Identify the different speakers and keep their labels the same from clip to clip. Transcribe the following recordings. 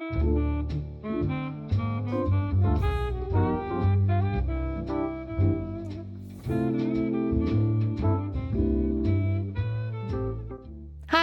Speaker 1: Hi,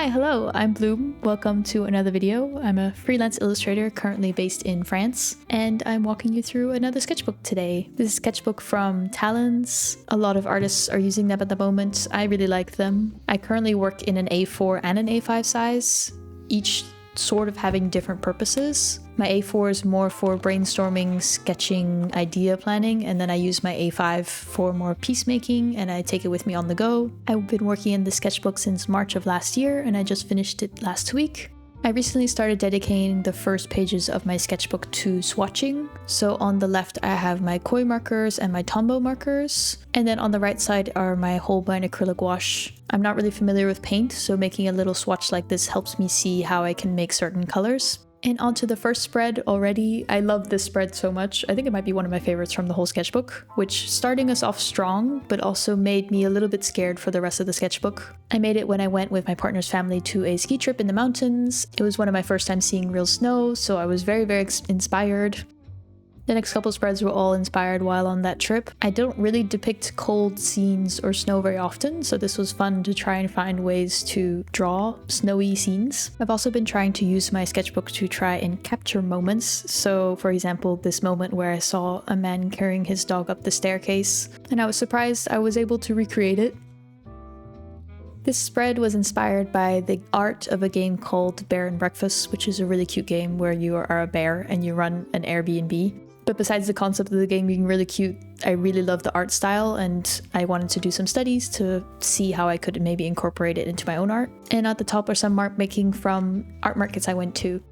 Speaker 1: hello, I'm Bloom. Welcome to another video. I'm a freelance illustrator currently based in France, and I'm walking you through another sketchbook today. This is a sketchbook from Talens. A lot of artists are using them at the moment. I really like them. I currently work in an A4 and an A5 size, each sort of having different purposes. My A4 is more for brainstorming, sketching, idea planning, and then I use my A5 for more piecemaking and I take it with me on the go. I've been working in the sketchbook since March of last year and I just finished it last week. I recently started dedicating the first pages of my sketchbook to swatching. So on the left I have my koi markers and my Tombow markers, and then on the right side are my Holbein acrylic wash. I'm not really familiar with paint, so making a little swatch like this helps me see how I can make certain colors. And onto the first spread already. I love this spread so much. I think it might be one of my favorites from the whole sketchbook, which starting us off strong, but also made me a little bit scared for the rest of the sketchbook. I made it when I went with my partner's family to a ski trip in the mountains. It was one of my first times seeing real snow, so I was very inspired. The next couple spreads were all inspired while on that trip. I don't really depict cold scenes or snow very often, so this was fun to try and find ways to draw snowy scenes. I've also been trying to use my sketchbook to try and capture moments. So for example, this moment where I saw a man carrying his dog up the staircase, and I was surprised I was able to recreate it. This spread was inspired by the art of a game called Bear and Breakfast, which is a really cute game where you are a bear and you run an Airbnb. But besides the concept of the game being really cute, I really love the art style and I wanted to do some studies to see how I could maybe incorporate it into my own art. And at the top are some mark making from art markets I went to.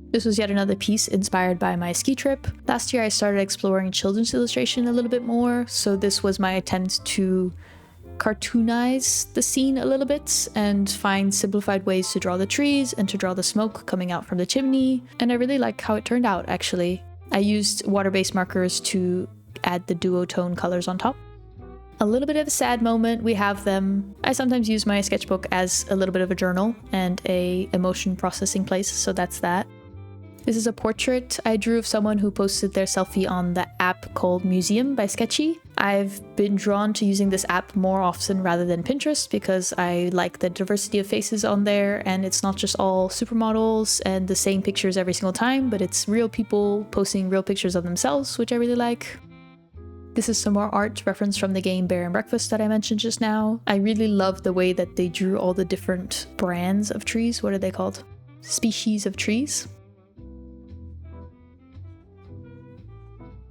Speaker 1: This was yet another piece inspired by my ski trip. Last year I started exploring children's illustration a little bit more, so this was my attempt to cartoonize the scene a little bit and find simplified ways to draw the trees and to draw the smoke coming out from the chimney. And I really like how it turned out, actually. I used water-based markers to add the duotone colors on top. A little bit of a sad moment, we have them. I sometimes use my sketchbook as a little bit of a journal and a emotion processing place, so that's that. This is a portrait I drew of someone who posted their selfie on the app called Museum by Sketchy. I've been drawn to using this app more often rather than Pinterest because I like the diversity of faces on there, and it's not just all supermodels and the same pictures every single time, but it's real people posting real pictures of themselves, which I really like. This is some more art reference from the game Bear and Breakfast that I mentioned just now. I really love the way that they drew all the different brands of trees. What are they called? Species of trees.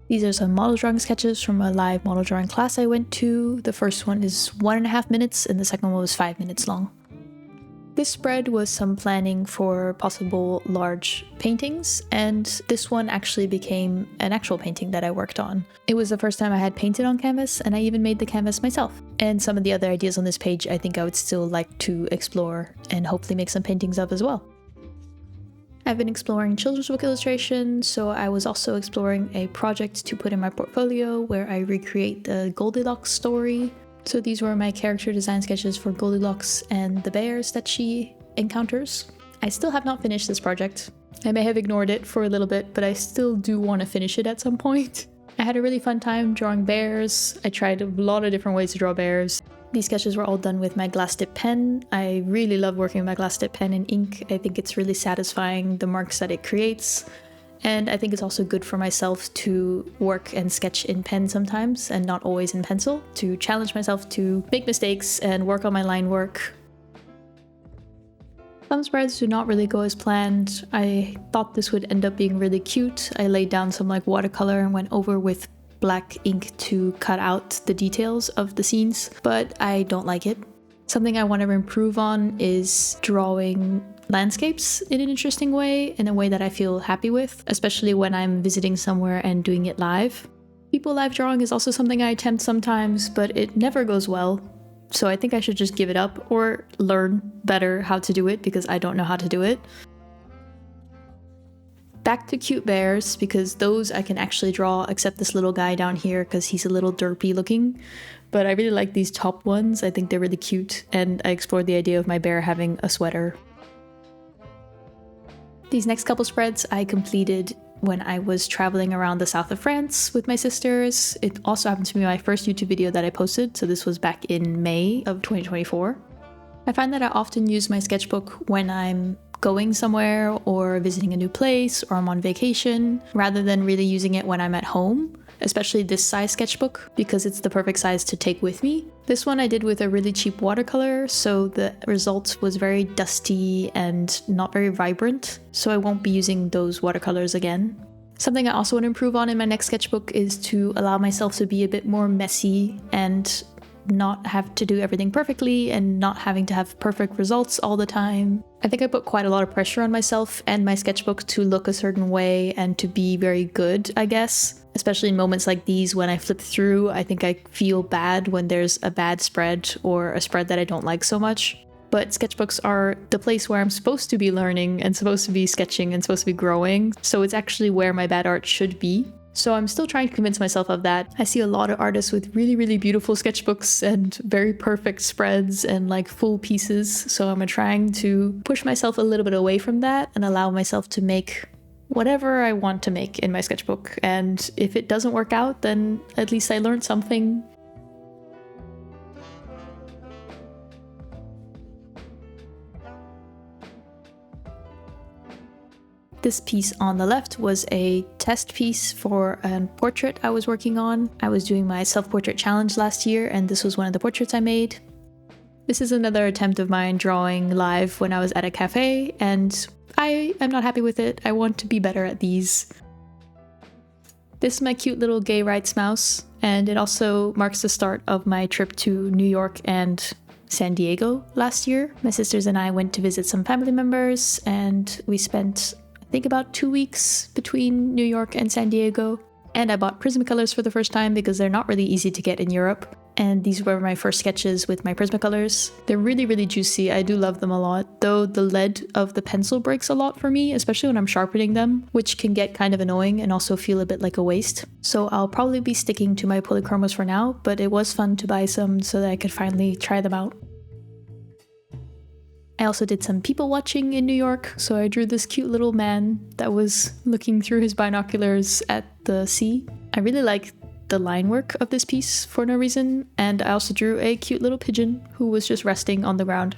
Speaker 1: These are some model drawing sketches from a live model drawing class I went to. The first one is 1.5 minutes and the second one was 5 minutes long. This spread was some planning for possible large paintings, and this one actually became an actual painting that I worked on. It was the first time I had painted on canvas, and I even made the canvas myself. And some of the other ideas on this page I think I would still like to explore and hopefully make some paintings of as well. I've been exploring children's book illustration, so I was also exploring a project to put in my portfolio where I recreate the Goldilocks story. So these were my character design sketches for Goldilocks and the bears that she encounters. I still have not finished this project. I may have ignored it for a little bit, but I still do want to finish it at some point. I had a really fun time drawing bears. I tried a lot of different ways to draw bears. These sketches were all done with my glass dip pen. I really love working with my glass dip pen and ink. I think it's really satisfying, the marks that it creates. And I think it's also good for myself to work and sketch in pen sometimes and not always in pencil, to challenge myself to make mistakes and work on my line work. Some spreads do not really go as planned. I thought this would end up being really cute. I laid down some watercolor and went over with black ink to cut out the details of the scenes, but I don't like it. Something I want to improve on is drawing landscapes in an interesting way, in a way that I feel happy with, especially when I'm visiting somewhere and doing it live. People live drawing is also something I attempt sometimes, but it never goes well. So I think I should just give it up or learn better how to do it because I don't know how to do it. Back to cute bears, because those I can actually draw, except this little guy down here because he's a little derpy looking. But I really like these top ones. I think they're really cute, and I explored the idea of my bear having a sweater. These next couple spreads I completed when I was traveling around the south of France with my sisters. It also happened to be my first YouTube video that I posted, so this was back in May of 2024. I find that I often use my sketchbook when I'm going somewhere or visiting a new place or I'm on vacation, rather than really using it when I'm at home, especially this size sketchbook, because it's the perfect size to take with me. This one I did with a really cheap watercolor, so the result was very dusty and not very vibrant, so I won't be using those watercolors again. Something I also want to improve on in my next sketchbook is to allow myself to be a bit more messy and not have to do everything perfectly and not having to have perfect results all the time. I think I put quite a lot of pressure on myself and my sketchbook to look a certain way and to be very good, I guess. Especially in moments like these when I flip through, I think I feel bad when there's a bad spread or a spread that I don't like so much. But sketchbooks are the place where I'm supposed to be learning and supposed to be sketching and supposed to be growing, so it's actually where my bad art should be. So I'm still trying to convince myself of that. I see a lot of artists with really, really beautiful sketchbooks and very perfect spreads and like full pieces. So I'm trying to push myself a little bit away from that and allow myself to make whatever I want to make in my sketchbook. And if it doesn't work out, then at least I learned something. This piece on the left was a test piece for a portrait I was working on. I was doing my self-portrait challenge last year, and this was one of the portraits I made. This is another attempt of mine drawing live when I was at a cafe, and I am not happy with it. I want to be better at these. This is my cute little gay rights mouse, and it also marks the start of my trip to New York and San Diego last year. My sisters and I went to visit some family members, and we spent I think about 2 weeks between New York and San Diego. And I bought Prismacolors for the first time because they're not really easy to get in Europe. And these were my first sketches with my Prismacolors. They're really, really juicy. I do love them a lot, though the lead of the pencil breaks a lot for me, especially when I'm sharpening them, which can get kind of annoying and also feel a bit like a waste. So I'll probably be sticking to my polychromos for now, but it was fun to buy some so that I could finally try them out. I also did some people watching in New York, so I drew this cute little man that was looking through his binoculars at the sea. I really like the line work of this piece for no reason, and I also drew a cute little pigeon who was just resting on the ground.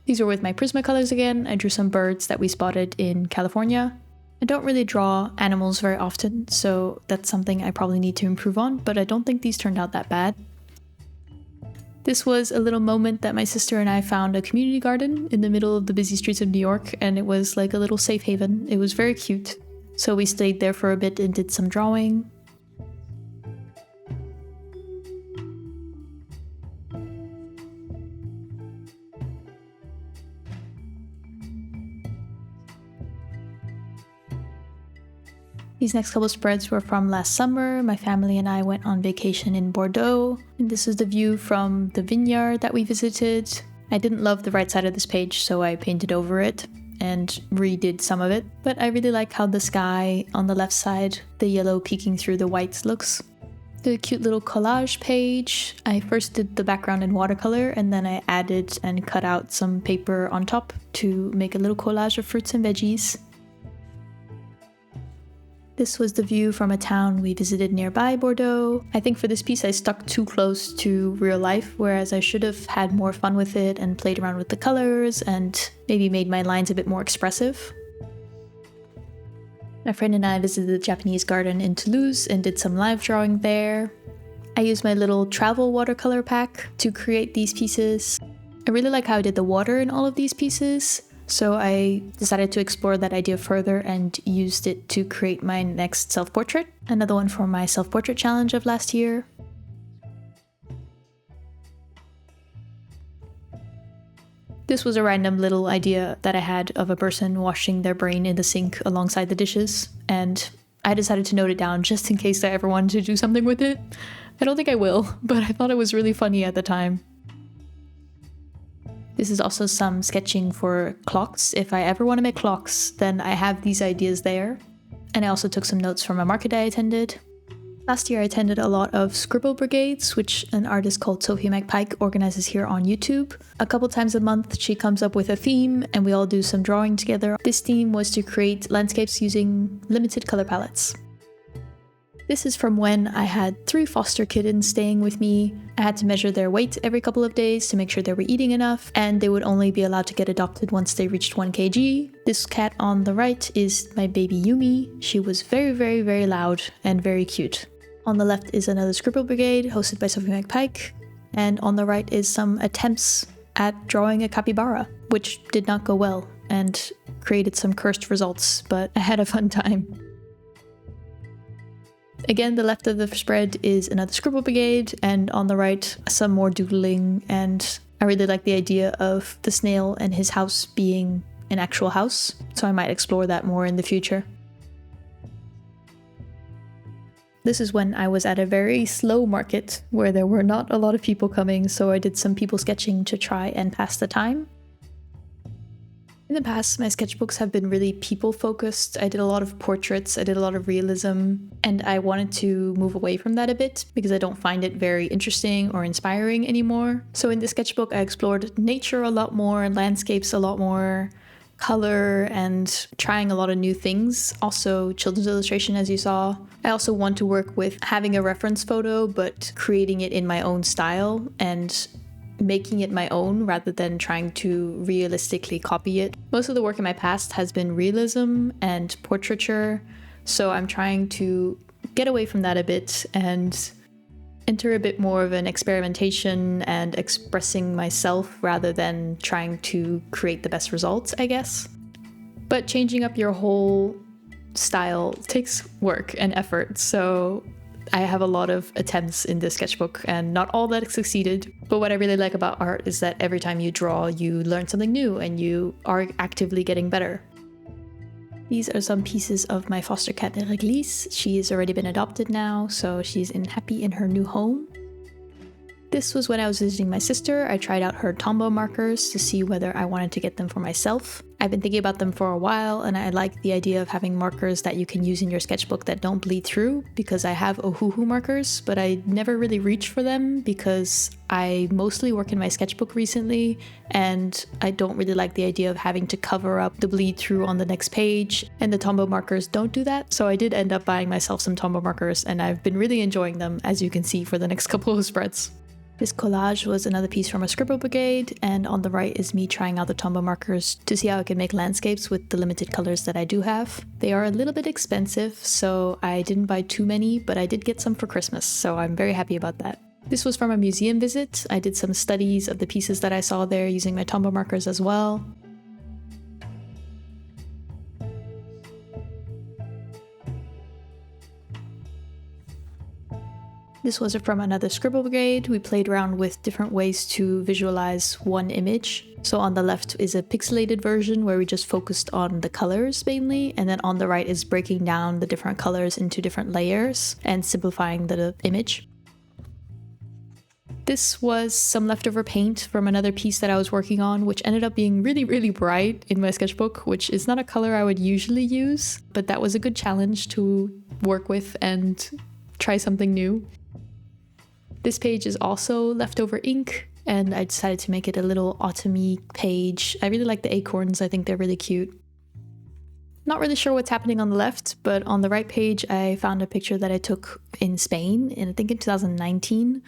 Speaker 1: These were with my Prismacolors again. I drew some birds that we spotted in California. I don't really draw animals very often, so that's something I probably need to improve on, but I don't think these turned out that bad. This was a little moment that my sister and I found a community garden in the middle of the busy streets of New York, and it was like a little safe haven. It was very cute. So we stayed there for a bit and did some drawing. These next couple spreads were from last summer. My family and I went on vacation in Bordeaux, and this is the view from the vineyard that we visited. I didn't love the right side of this page, so I painted over it and redid some of it, but I really like how the sky on the left side, the yellow peeking through the white looks. The cute little collage page. I first did the background in watercolor, and then I added and cut out some paper on top to make a little collage of fruits and veggies. This was the view from a town we visited nearby Bordeaux. I think for this piece I stuck too close to real life, whereas I should have had more fun with it and played around with the colors and maybe made my lines a bit more expressive. My friend and I visited the Japanese garden in Toulouse and did some live drawing there. I used my little travel watercolor pack to create these pieces. I really like how I did the water in all of these pieces. So I decided to explore that idea further and used it to create my next self-portrait, another one for my self-portrait challenge of last year. This was a random little idea that I had of a person washing their brain in the sink alongside the dishes, and I decided to note it down just in case I ever wanted to do something with it. I don't think I will, but I thought it was really funny at the time. This is also some sketching for clocks. If I ever want to make clocks, then I have these ideas there. And I also took some notes from a market I attended. Last year I attended a lot of scribble brigades, which an artist called Sophie McPike organizes here on YouTube. A couple times a month she comes up with a theme and we all do some drawing together. This theme was to create landscapes using limited color palettes. This is from when I had 3 foster kittens staying with me. I had to measure their weight every couple of days to make sure they were eating enough, and they would only be allowed to get adopted once they reached 1 kg. This cat on the right is my baby Yumi. She was very loud and very cute. On the left is another scribble brigade hosted by Sophie McPike, and on the right is some attempts at drawing a capybara, which did not go well and created some cursed results, but I had a fun time. Again, the left of the spread is another scribble brigade, and on the right, some more doodling, and I really like the idea of the snail and his house being an actual house, so I might explore that more in the future. This is when I was at a very slow market where there were not a lot of people coming, so I did some people sketching to try and pass the time. In the past, my sketchbooks have been really people-focused. I did a lot of portraits, I did a lot of realism, and I wanted to move away from that a bit because I don't find it very interesting or inspiring anymore. So in this sketchbook, I explored nature a lot more, landscapes a lot more, color, and trying a lot of new things. Also children's illustration, as you saw. I also want to work with having a reference photo, but creating it in my own style and making it my own rather than trying to realistically copy it. Most of the work in my past has been realism and portraiture, so I'm trying to get away from that a bit and enter a bit more of an experimentation and expressing myself rather than trying to create the best results, I guess. But changing up your whole style takes work and effort, so I have a lot of attempts in this sketchbook and not all that succeeded. But what I really like about art is that every time you draw, you learn something new and you are actively getting better. These are some pieces of my foster cat Réglisse. She has already been adopted now, so she's happy in her new home. This was when I was visiting my sister. I tried out her Tombow markers to see whether I wanted to get them for myself. I've been thinking about them for a while, and I like the idea of having markers that you can use in your sketchbook that don't bleed through, because I have Ohuhu markers, but I never really reach for them because I mostly work in my sketchbook recently, and I don't really like the idea of having to cover up the bleed through on the next page, and the Tombow markers don't do that, so I did end up buying myself some Tombow markers, and I've been really enjoying them, as you can see for the next couple of spreads. This collage was another piece from a scribble brigade, and on the right is me trying out the Tombow markers to see how I can make landscapes with the limited colors that I do have. They are a little bit expensive, so I didn't buy too many, but I did get some for Christmas, so I'm very happy about that. This was from a museum visit. I did some studies of the pieces that I saw there using my Tombow markers as well. This was from another scribble brigade. We played around with different ways to visualize one image. So on the left is a pixelated version where we just focused on the colors mainly, and then on the right is breaking down the different colors into different layers and simplifying the image. This was some leftover paint from another piece that I was working on, which ended up being really bright in my sketchbook, which is not a color I would usually use, but that was a good challenge to work with and try something new. This page is also leftover ink, and I decided to make it a little autumny page. I really like the acorns, I think they're really cute. Not really sure what's happening on the left, but on the right page I found a picture that I took in Spain, I think in 2019,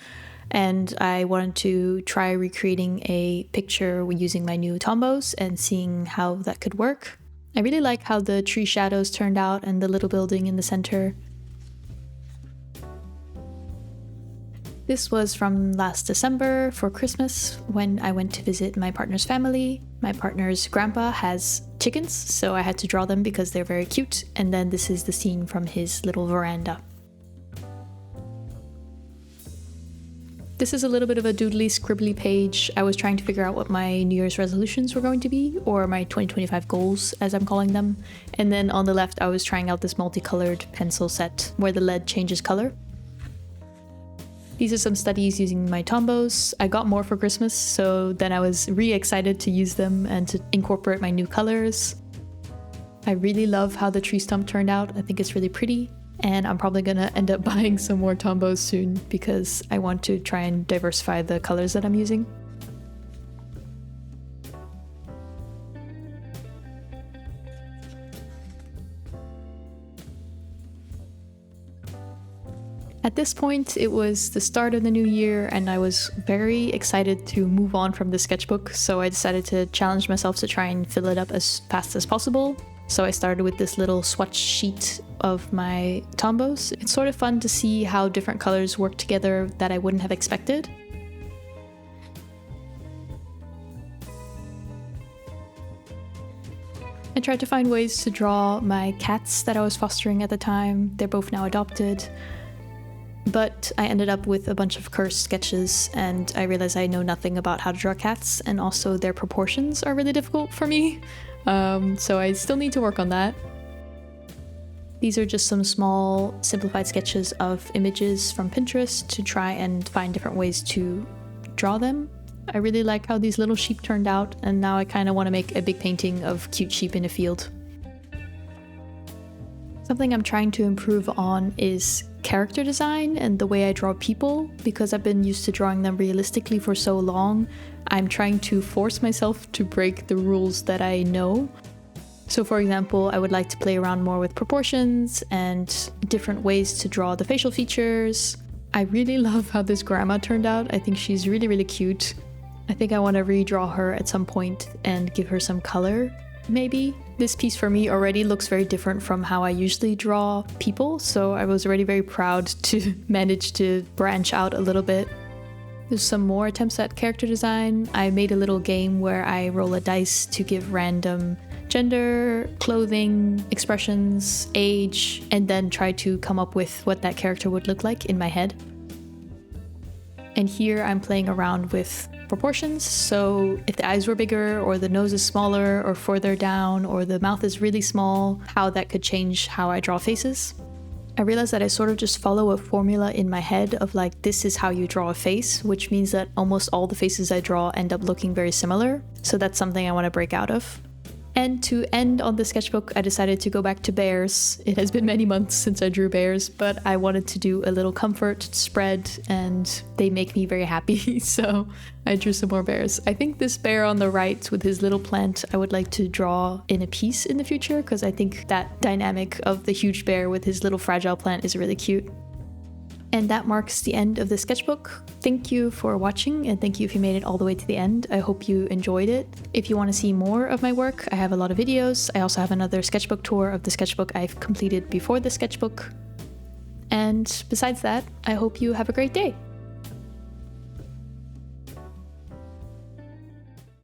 Speaker 1: and I wanted to try recreating a picture using my new Tombows and seeing how that could work. I really like how the tree shadows turned out and the little building in the center. This was from last December for Christmas when I went to visit my partner's family. My partner's grandpa has chickens, so I had to draw them because they're very cute. And then this is the scene from his little veranda. This is a little bit of a doodly scribbly page. I was trying to figure out what my New Year's resolutions were going to be, or my 2025 goals as I'm calling them. And then on the left I was trying out this multicolored pencil set where the lead changes color. These are some studies using my Tombows. I got more for Christmas, so then I was really excited to use them and to incorporate my new colors. I really love how the tree stump turned out. I think it's really pretty. and I'm probably gonna end up buying some more Tombos soon because I want to try and diversify the colors that I'm using. At this point, it was the start of the new year and I was very excited to move on from the sketchbook, so I decided to challenge myself to try and fill it up as fast as possible. So I started with this little swatch sheet of my Tombos. It's sort of fun to see how different colors work together that I wouldn't have expected. I tried to find ways to draw my cats that I was fostering at the time. They're both now adopted. But I ended up with a bunch of cursed sketches and I realized I know nothing about how to draw cats, and also their proportions are really difficult for me. So I still need to work on that. These are just some small simplified sketches of images from Pinterest to try and find different ways to draw them. I really like how these little sheep turned out, and now I kind of want to make a big painting of cute sheep in a field. Something I'm trying to improve on is character design and the way I draw people. Because I've been used to drawing them realistically for so long, I'm trying to force myself to break the rules that I know. So for example, I would like to play around more with proportions and different ways to draw the facial features. I really love how this grandma turned out. I think she's really, really cute. I think I want to redraw her at some point and give her some color, maybe. This piece for me already looks very different from how I usually draw people, so I was already very proud to manage to branch out a little bit. There's some more attempts at character design. I made a little game where I roll a dice to give random gender, clothing, expressions, age, and then try to come up with what that character would look like in my head. And here I'm playing around with proportions, so if the eyes were bigger or the nose is smaller or further down or the mouth is really small, how that could change how I draw faces. I realized that I sort of just follow a formula in my head of like, this is how you draw a face, which means that almost all the faces I draw end up looking very similar. So that's something I want to break out of. And to end on the sketchbook, I decided to go back to bears. It has been many months since I drew bears, but I wanted to do a little comfort spread and they make me very happy, so I drew some more bears. I think this bear on the right with his little plant I would like to draw in a piece in the future, because I think that dynamic of the huge bear with his little fragile plant is really cute. And that marks the end of the sketchbook. Thank you for watching, and thank you if you made it all the way to the end. I hope you enjoyed it. If you want to see more of my work, I have a lot of videos. I also have another sketchbook tour of the sketchbook I've completed before the sketchbook. And besides that, I hope you have a great day.